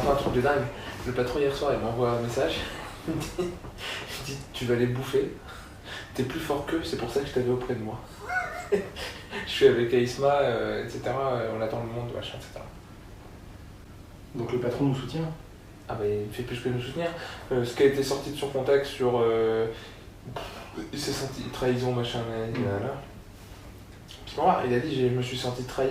enfin un truc de dingue. Le patron hier soir il m'envoie un message. Il me dit tu vas les bouffer. T'es plus fort qu'eux, c'est pour ça que je t'avais auprès de moi. Je suis avec Aïsma, etc. On attend le monde, machin, etc. Donc le patron nous soutient? Ah bah il fait plus que nous soutenir. Ce qui a été sorti de son contexte sur... il s'est senti trahison, machin, là. Puis bon, il a dit je me suis senti trahi,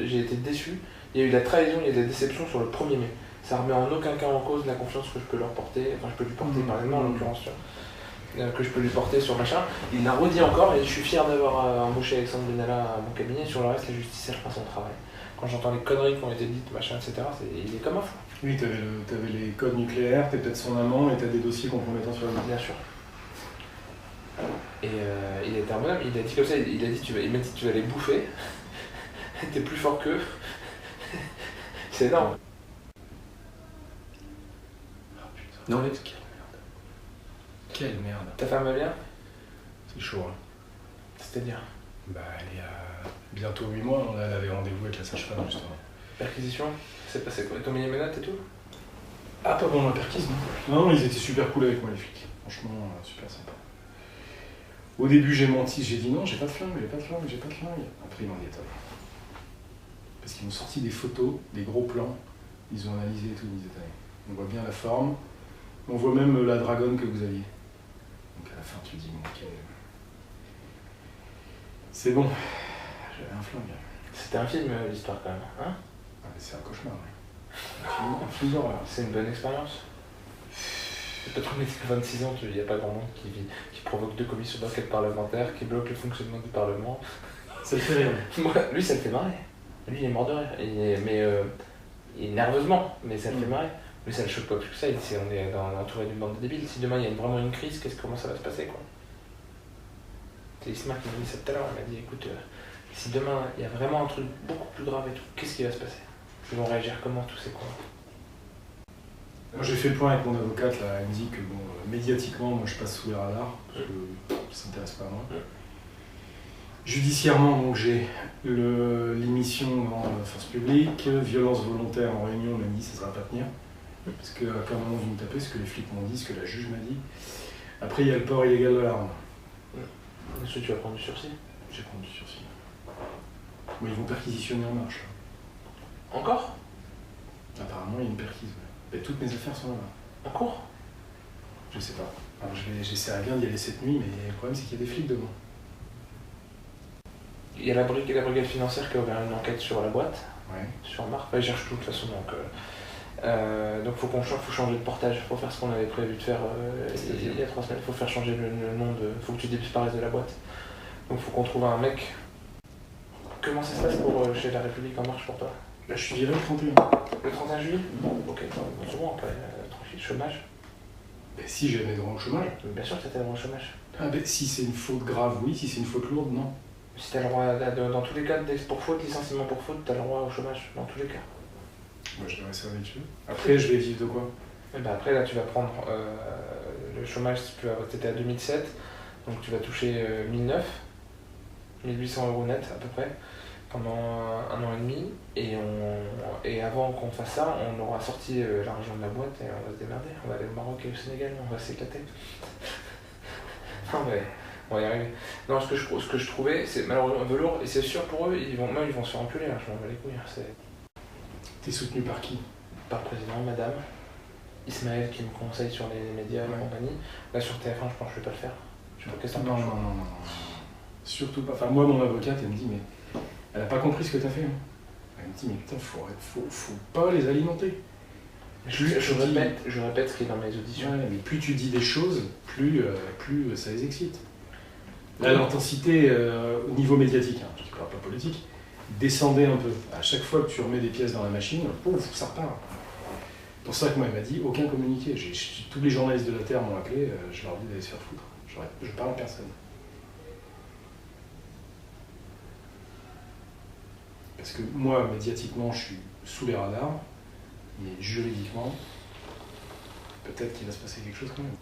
j'ai été déçu. Il y a eu de la trahison, il y a de la déception sur le 1er mai. Ça remet en aucun cas en cause la confiance que je peux leur porter, enfin je peux lui porter par exemple en l'occurrence, que je peux lui porter sur machin. Il l'a redit encore et je suis fier d'avoir embauché Alexandre Benalla à mon cabinet. Sur le reste, la justice elle fera son travail. Quand j'entends les conneries qui ont été dites, machin, etc., il est comme un fou. Oui, t'avais les codes nucléaires, t'es peut-être son amant et t'as des dossiers compromettants sur le monde. Bien sûr. Et il a été un bonhomme, il a dit comme ça, il m'a dit tu vas les bouffer, t'es plus fort qu'eux. C'est énorme. Oh putain. Non mais quelle merde. Quelle merde. Ta femme va bien? C'est chaud, hein. C'est-à-dire? Bah, elle est à bientôt 8 mois, là, elle avait rendez-vous avec la sage-femme, justement. Perquisition? C'est passé quoi? Ils t'ont mis les menottes et tout? Ah, pas pendant la perquise, non. Non, ils étaient super cool avec moi, les flics. Franchement, super sympa. Au début, j'ai menti, j'ai dit non, j'ai pas de flingue. Après, ils m'ont dit attends. Parce qu'ils m'ont sorti des photos, des gros plans, ils ont analysé et tout, ils disaient on voit bien la forme, on voit même la dragonne que vous aviez. Donc à la fin, tu te dis bon, ok. C'est bon, j'avais un flingue. C'était un film, l'histoire quand même, hein? Ah, mais c'est un cauchemar, ouais. Un film d'horreur. C'est une bonne expérience. C'est pas trop métier que 26 ans, il n'y a pas grand monde qui provoque 2 commissions d'enquête parlementaire, qui bloque le fonctionnement du Parlement. Ça le fait rire. Moi, lui, ça le fait marrer. Lui, il est mort de rire. Nerveusement, mais ça le fait marrer. Mais ça le choque pas plus que ça, on est entouré d'une bande de débiles. Si demain il y a vraiment une crise, comment ça va se passer, quoi? C'est Isma qui m'a dit ça tout à l'heure, il m'a dit écoute, si demain il y a vraiment un truc beaucoup plus grave et tout, qu'est-ce qui va se passer? Ils vont réagir comment, tous ces cons? Moi j'ai fait le point avec mon avocate, là, elle me dit que bon, médiatiquement, moi je passe sous les radars, parce que ça s'intéresse pas à moi. Judiciairement, donc j'ai l'émission dans force publique, violence volontaire en réunion, on m'a dit ça ne va pas tenir. Parce qu'à un moment vous me tapez, ce que les flics m'ont dit, ce que la juge m'a dit. Après il y a le port illégal de l'arme. Est-ce que tu vas prendre du sursis? J'ai pris du sursis. Mais ils vont perquisitionner en marche. Là. Encore? Apparemment il y a une perquise. Ouais. Et toutes mes affaires sont là-bas. En cours? Je sais pas. Alors j'essaierai bien d'y aller cette nuit, mais le problème c'est qu'il y a des flics devant. Il y a la brigade financière qui a ouvert une enquête sur la boîte, ouais. Sur Marc. Ils cherchent tout de toute façon. Donc faut changer de portage. Il faut faire ce qu'on avait prévu de faire il y a 3 semaines. Il faut faire changer le nom de. Il faut que tu disparaisses de la boîte. Donc il faut qu'on trouve un mec. Comment ça se passe chez La République En Marche pour toi? Là je suis viré le 31. Le 31 juillet? Bon, ok, c'est bon, après, tranquille, chômage. Ben, si j'ai mes droits au chômage. Bien sûr que tu as droit au chômage. Ah ben si c'est une faute grave, oui, si c'est une faute lourde, non. Si tu as le droit, dans tous les cas, pour faute, licenciement pour faute, tu as le droit au chômage, dans tous les cas. Moi je devrais servir dessus. Après je vais vivre de quoi? Et ben après là tu vas prendre le chômage, tu étais à 2007, donc tu vas toucher 1009, 1800 € net à peu près, pendant 1 an et demi, et avant qu'on fasse ça, on aura sorti l'argent de la boîte et on va se démerder, on va aller au Maroc et au Sénégal, on va s'éclater. Non mais on va y arriver. Non, ce que je trouvais, c'est malheureusement velours, et c'est sûr pour eux, ils vont se faire enculer, là, je m'en bats les couilles. T'es soutenu par qui? Par le président, madame, Ismaël qui me conseille sur les médias et compagnie. Là sur TF1, je pense que je vais pas le faire. Je sais pas qu'est-ce que non. Surtout pas. Enfin, moi, mon avocate, elle me dit, mais elle a pas compris ce que t'as fait. Hein. Elle me dit, mais putain, faut pas les alimenter. Je répète ce qui est dans mes auditions. Ouais, mais plus tu dis des choses, plus ça les excite. Là, l'intensité au niveau médiatique, hein, je ne parle pas politique, descendait un peu. À chaque fois que tu remets des pièces dans la machine, pouf, ça repart. C'est pour ça que moi, elle m'a dit, aucun communiqué. Tous les journalistes de la Terre m'ont appelé, je leur dis d'aller se faire foutre. Je parle à personne. Parce que moi, médiatiquement, je suis sous les radars, mais juridiquement, peut-être qu'il va se passer quelque chose quand même.